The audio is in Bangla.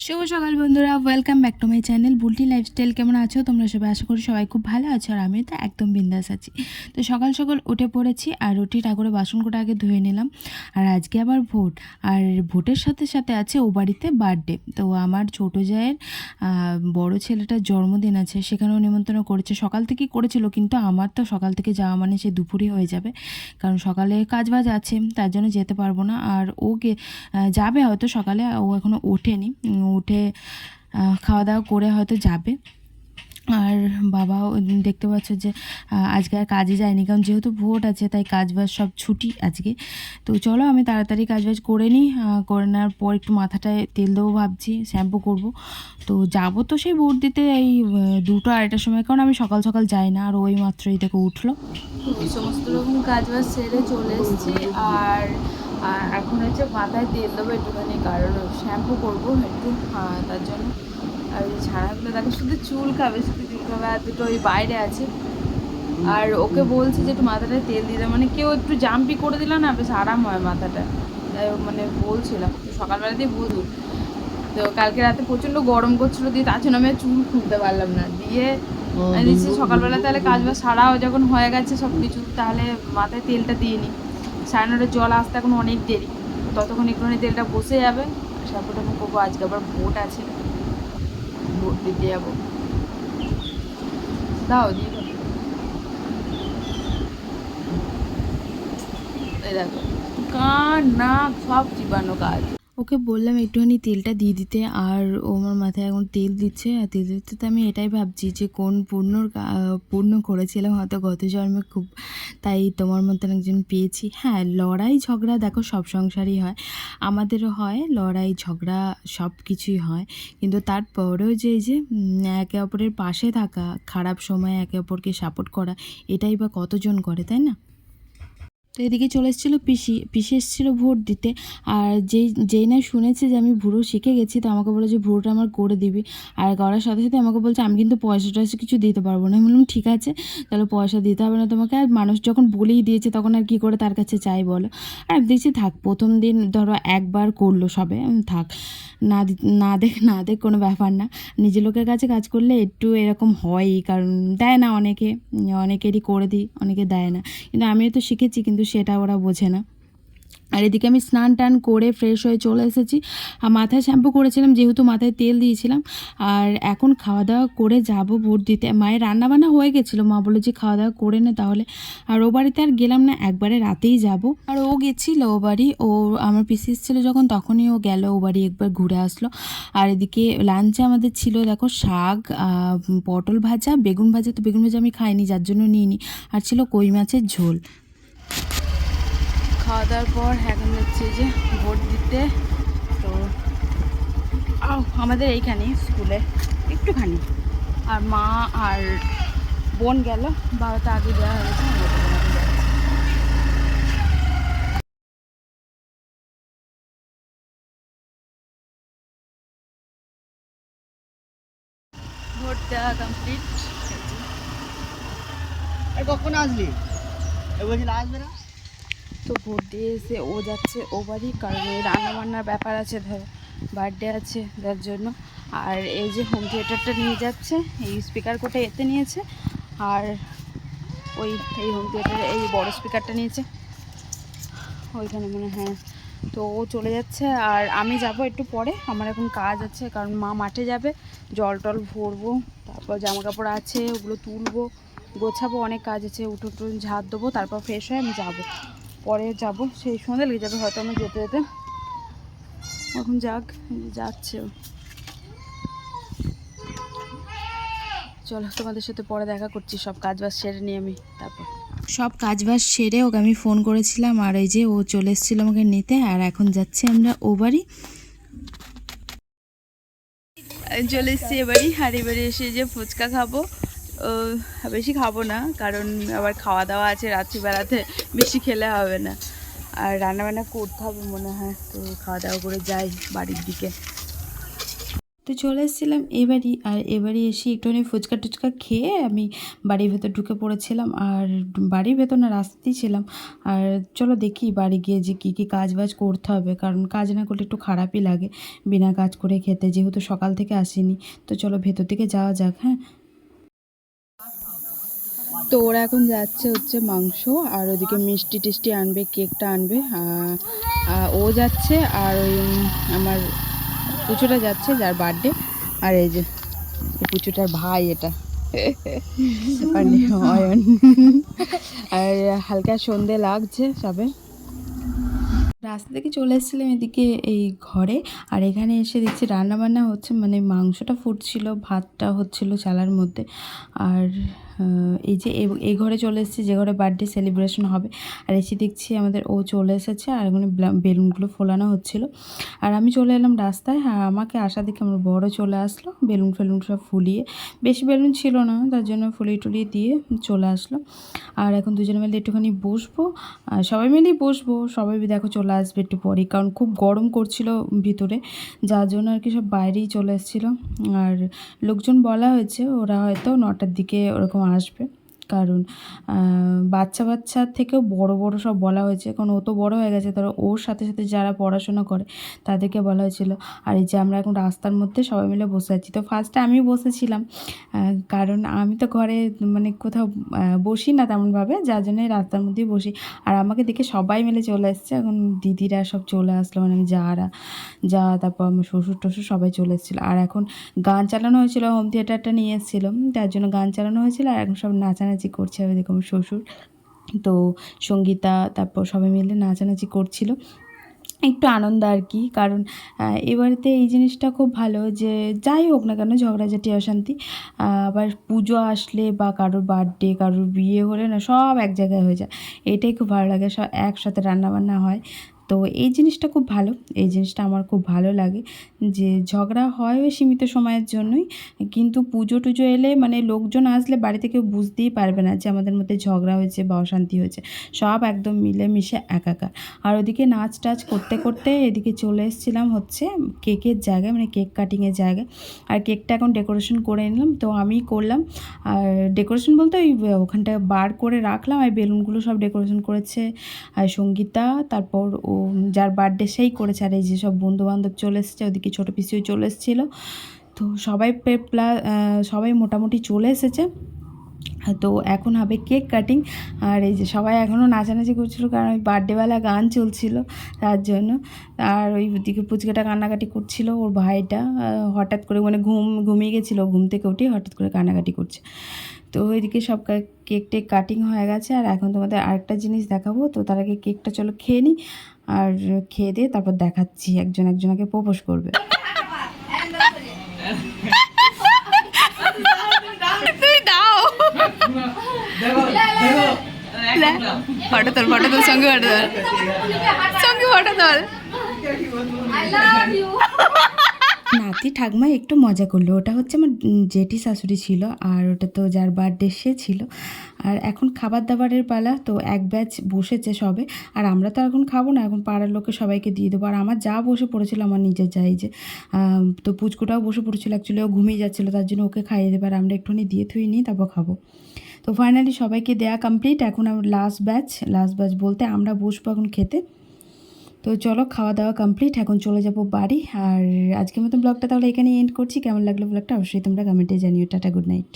শুভ সকাল বন্ধুরা, welcome back to my channel Bulti lifestyle. কেমন আছো তোমরা সবাই? আশা করি সবাই খুব ভালো আছো, আর আমি তো একদম বিন্দাস আছি। তো সকাল সকাল উঠে পড়েছি আর রুটি ঠাকুরে বাসন কোটা আগে ধুয়ে নিলাম। আর আজকে আবার ভোট, আর ভোটের সাথে সাথে আছে ও বাড়িতে বার্থডে। তো আমার ছোটো জায়ের বড় ছেলেটার জন্মদিন আছে, সেখানেও নিমন্ত্রণ করেছে। সকাল থেকেই করেছিল, কিন্তু আমার তো সকাল থেকে যাওয়া মানে সে দুপুরই হয়ে যাবে, কারণ সকালে কাজ বাজ আছে, তার জন্য যেতে পারবো না। আর যাবে হয়তো সকালে, ও এখনও ওঠেনি, উঠে খাওয়া দাওয়া করে হয়তো যাবে। আর বাবাও দেখতে পাচ্ছ যে আজকে আর কাজে যায়নি, কারণ যেহেতু ভোট আছে তাই কাজবাজ সব ছুটি আজকে। তো চলো আমি তাড়াতাড়ি কাজবাজ করে নিই, করে নেওয়ার পর একটু মাথাটায় তেল দেবো ভাবছি, শ্যাম্পু করব। তো যাবো তো সেই ভোট দিতে এই 2-2:30টার সময়, কারণ আমি সকাল সকাল যাই না। আর ওই মাত্রই থেকে উঠলো, সমস্ত রকম কাজবাজ সেরে চলে এসেছি। আর এখন হচ্ছে মাথায় তেল দেবো একটুখানি, কারণ শ্যাম্পু করবো একটু, তার জন্য। আর ওই ছানাগুলো দেখো শুধু চুল খাবে, আর দুটো ওই বাইরে আছে। আর ওকে বলছি যে একটু মাথাটায় তেল দিতে, মানে কেউ একটু জাম্পি করে দিলে না বেশ আরাম হয় মাথাটা, তাই মানে বলছিলাম। তো সকালবেলা দিয়ে বলুন, তো কালকে রাতে প্রচণ্ড গরম করছিলো, দিয়ে তার জন্য আমি চুল খুলতে পারলাম না। দিয়ে আমি দিচ্ছি সকালবেলা, তাহলে কাজ বাজ সারাও যখন হয়ে গেছে সব কিছু, তাহলে মাথায় তেলটা দিয়ে নিই। 9:30 জল আসতে এখন অনেক দেরি, ততক্ষণ একটুখানি তেলটা বসে যাবে। শ্যাম্পুটা করবো, আজকে আবার ভোট আছে, ভোট দিতে যাবো। দাও দিয়ে দাও। এই দেখো কান নাক সব চিবানো কাজ। ওকে বললাম একটুখানি তেলটা দিয়ে দিতে, আর ও আমার মাথায় এখন তেল দিচ্ছে। আর তেল দিতে তো আমি এটাই ভাবছি যে কোন পূর্ণ করেছিলাম হয়তো গত জন্মে খুব, তাই তোমার মতন একজন পেয়েছি। হ্যাঁ, লড়াই ঝগড়া দেখো সব সংসারই হয়, আমাদেরও হয় লড়াই ঝগড়া, সব কিছুই হয়। কিন্তু তারপরেও যে এই যে একে অপরের পাশে থাকা, খারাপ সময়ে একে অপরকে সাপোর্ট করা, এটাই বা কতজন করে, তাই না? তো এদিকে চলে এসেছিলো পিসি এসেছিলো ভোট দিতে। আর যেই না শুনেছে যে আমি ভুড়ো শিখে গেছি, তো আমাকে বলে যে ভুড়োটা আমার করে দিবি। আর করার সাথে সাথে আমাকে বলছে আমি কিন্তু পয়সা টয়সা কিছু দিতে পারবো না। আমি বললাম ঠিক আছে, তাহলে পয়সা দিতে হবে না তোমাকে। আর মানুষ যখন বলেই দিয়েছে তখন আর কী করে তার কাছে চাই বলো। আর আমি দেখছি থাক, প্রথম দিন ধরো একবার করলো সবে, থাক, না দেখ কোনো ব্যাপার না। নিজের লোকের কাছে কাজ করলে একটু এরকম হয়ই, কারণ দেয় না অনেকেরই করে দিই, অনেকে দেয় না। কিন্তু আমিও তো শিখেছি, কিন্তু সেটা ওরা বোঝে না। আর এদিকে আমি স্নান টান করে ফ্রেশ হয়ে চলে এসেছি। আর মাথায় শ্যাম্পু করেছিলাম যেহেতু মাথায় তেল দিয়েছিলাম। আর এখন খাওয়া দাওয়া করে যাব ভোট দিতে। মায়ের রান্নাবান্না হয়ে গেছিলো, মা বলে যে খাওয়া দাওয়া করে নে তাহলে। আর ও বাড়িতে আর গেলাম না, একবারে রাতেই যাব। আর ও গেছিলো ও বাড়ি, ও আমার পিসি এসেছিলো যখন, তখনই ও গেল ও বাড়ি, একবার ঘুরে আসলো। আর এদিকে লাঞ্চে আমাদের ছিল দেখো শাক, পটল ভাজা, বেগুন ভাজা। তো বেগুন ভাজা আমি খাইনি, যার জন্য নিইনি। আর ছিল কই মাছের ঝোল। খাওয়া দাওয়ার পর এখন যাচ্ছি যে ভোট দিতে। তো আমাদের এইখানে স্কুলে একটুখানি, আর মা আর বোন গেল, বাবাটা আগে দেওয়া হয়েছে। ভোট দেওয়া কমপ্লিট। কখন আসলি? আসবে না। তো ভোট দিয়ে এসে ও যাচ্ছে ও বাড়ি, কারণ ওই রান্নাবান্নার ব্যাপার আছে, ধর বার্থডে আছে যার জন্য। আর এই যে হোম থিয়েটারটা নিয়ে যাচ্ছে, এই স্পিকার কোটা এতে নিয়েছে, আর এই হোম থিয়েটারে এই বড় স্পিকারটা নিয়েছে ওইখানে মনে, হ্যাঁ। তো ও চলে যাচ্ছে, আর আমি যাব একটু পরে, আমার এখন কাজ আছে, কারণ মা মাঠে যাবে, জল টল ভরবো, তারপর জামা কাপড় আছে ওগুলো তুলবো, গোছাবো, অনেক কাজ আছে, উঠোন ঝাড় দেবো, তারপর ফ্রেশ হয়ে আমি যাব, পরে যাব, সেই সন্ধ্যে লেগে যাবে হয়তো আমি যেতে যেতে। এখন যাচ্ছে ও। চলো তোমাদের সাথে পরে দেখা করছি, সব কাজ বাজ সেরে নিয়ে আমি তারপর। সব কাজবাজ সেরে ওকে আমি ফোন করেছিলাম, আর এই যে ও চলে এসেছিলো আমাকে নিতে। আর এখন যাচ্ছি আমরা ও বাড়ি। চলে এসেছি এবারই, আর এবারে এসে যে ফুচকা খাবো, বেশি খাবো না, কারণ আবার খাওয়া দাওয়া আছে রাত্রিবেলাতে, বেশি খেলে হবে না। আর রান্নাবান্না করতে হবে মনে হয়, তো খাওয়া দাওয়া করে যাই বাড়ির দিকে। তো চলে এসেছিলাম এবারই, আর এবারে এসে একটুখানি ফুচকা টুচকা খেয়ে আমি বাড়ির ভেতর ঢুকে পড়েছিলাম। আর বাড়ির ভেতর না, রাস্তাতেই ছিলাম। আর চলো দেখি বাড়ি গিয়ে যে কী কী কাজ বাজ করতে হবে, কারণ কাজ না করলে একটু খারাপই লাগে বিনা কাজ করে খেতে, যেহেতু সকাল থেকে আসিনি। তো চলো ভেতর দিকে যাওয়া যাক। হ্যাঁ, তো ওরা এখন যাচ্ছে হচ্ছে মাংস, আর ওদিকে মিষ্টি টিষ্টি আনবে, কেকটা আনবে। ও যাচ্ছে, আর ওই আমার পুচুটা যাচ্ছে, যার বার্থডে। আর এই যে পুচুটার ভাই এটা অয়ন। আর হালকা সন্ধে লাগছে সবে। রাস্তা থেকে চলে এসেছিলাম এদিকে এই ঘরে, আর এখানে এসে দেখছি রান্নাবান্না হচ্ছে, মানে মাংসটা ফুটছিল, ভাতটা হচ্ছিল চালার মধ্যে। আর এই যে এই ঘরে চলে এসেছি, যে ঘরে বার্থডে সেলিব্রেশন হবে। আর এসে দেখছি আমাদের ও চলে এসেছে, আর এখানে বেলুনগুলো ফোলানো হচ্ছিল। আর আমি চলে এলাম রাস্তায়। হ্যাঁ, আমাকে আসা দেখে আমার বড় চলে আসলো, বেলুন ফেলুন সব ফুলিয়ে, বেশি বেলুন ছিল না, তার জন্য ফুলিয়ে টুলিয়ে দিয়ে চলে আসলো। আর এখন দুজনে মিলে একটুখানি বসবো, আর সবাই মিলেই বসবো। সবাই দেখো চলে আসবে একটু পরে, কারণ খুব গরম করছিল ভিতরে, যার জন্য আর কি সব বাইরেই চলে এসেছিলো। আর লোকজন বলা হয়েছে ওরা হয়তো 9টার দিকে ওরকম আসবে, কারণ বাচ্চা বাচ্চার থেকেও বড় বড় সব বলা হয়েছে, কারণ ও তো বড় হয়ে গেছে, তারা ওর সাথে সাথে যারা পড়াশোনা করে তাদেরকে বলা হয়েছিল। আর এই যে আমরা এখন রাস্তার মধ্যে সবাই মিলে বসে আছি। তো ফার্স্টে আমি বসেছিলাম, কারণ আমি তো ঘরে মানে কোথাও বসি না তেমনভাবে, যার জন্য রাস্তার মধ্যেই বসি। আর আমাকে দেখে সবাই মিলে চলে এসছে, এখন দিদিরা সব চলে আসলো, মানে তারপর আমার শ্বশুর টশুর সবাই চলে এসেছিলো। আর এখন গান চালানো হয়েছিল, হোম থিয়েটারটা নিয়ে এসেছিলো, তার জন্য গান চালানো হয়েছিল। আর এখন সব নাচানাচি করছে, ওই দেখো আমার শ্বশুর, তো সঙ্গীতা, তারপর সবাই মিলে নাচানাচি করছিল, একটু আনন্দ আর কি। কারণ এবারেতে এই জিনিসটা খুব ভালো যে যাই হোক না কেন, ঝগড়াঝাটি অশান্তি, আবার পুজো আসলে বা কারোর বার্থডে, কারোর বিয়ে হলে না, সব এক জায়গায় হয়ে যায়। এটাই খুব ভালো লাগে, সব একসাথে রান্নাবান্না হয়। তো এই জিনিসটা খুব ভালো, এই জিনিসটা আমার খুব ভালো লাগে, যে ঝগড়া হয় ওই সীমিত সময়ের জন্যই, কিন্তু পুজো টুজো এলে মানে লোকজন আসলে বাড়িতে কেউ বুঝতেই পারবে না যে আমাদের মধ্যে ঝগড়া হয়েছে বা অশান্তি হয়েছে, সব একদম মিলেমিশে একাকার। আর ওদিকে নাচ টাচ করতে করতে এদিকে চলে এসেছিলাম হচ্ছে কেকের জায়গায়, মানে কেক কাটিংয়ের জায়গায়। আর কেকটা এখন ডেকোরেশন করে নিলাম, তো আমিই করলাম। আর ডেকোরেশন বলতে ওই ওখানটা বার করে রাখলাম, আর বেলুনগুলো সব ডেকোরেশন করেছে আর সঙ্গীতা, তারপর ও যার বার্থডে সেই করেছে। আর এই যে সব বন্ধুবান্ধব চলে এসেছে, ওদিকে ছোটো পিসিও চলে এসেছিলো। তো সবাই মোটামুটি চলে এসেছে। তো এখন হবে কেক কাটিং। আর এই যে সবাই এখনও নাচানাচি করছিলো, কারণ ওই বার্থডেওয়ালা গান চলছিল তার জন্য। আর ওই দিকে পুচকাটা কান্নাকাটি করছিল, ওর ভাইটা হঠাৎ করে মানে ঘুমিয়ে গেছিলো, ঘুম থেকে উঠে হঠাৎ করে কান্নাকাটি করছে। তো ওইদিকে সব কেক টেক কাটিং হয়ে গেছে। আর এখন তোমাদের আরেকটা জিনিস দেখাবো, তো তার আগে কেকটা চলো খেয়ে নিই, আর খেয়ে দিয়ে তারপর দেখাচ্ছি একজন একজনকে প্রপোজ করবে। তুই দাও ফটো তোল সঙ্গে ফটো তোল। নাতি ঠাকমা একটু মজা করলো, ওটা হচ্ছে আমার জেঠি শাশুড়ি ছিল, আর ওটা তো যার বার্থডে সে ছিল। আর এখন খাবার দাবারের পালা, তো এক ব্যাচ বসেছে সবে। আর আমরা তো এখন খাবো না, এখন পাড়ার লোকে সবাইকে দিয়ে দেবো। আর আমার যা বসে পড়েছিল, আমার নিজের যাই যে, তো পুচকুটাও বসে পড়েছিল, অ্যাকচুয়ালি ও ঘুমিয়ে যাচ্ছিলো, তার জন্য ওকে খাইয়ে দেবে, আর আমরা একটুখানি দিয়ে থুই নিই, তারপর খাবো। তো ফাইনালি সবাইকে দেয়া কমপ্লিট, এখন আমার লাস্ট ব্যাচ বলতে আমরা বসবো এখন খেতে। তো চলো খাওয়া দাওয়া কমপ্লিট, এখন চলে যাব বাড়ি। আর আজকের মতো ব্লগটা তাহলে এখানেই এন্ড করছি। কেমন লাগলো ব্লগটা অবশ্যই তোমরা কমেন্টে জানিও। Tata, good night.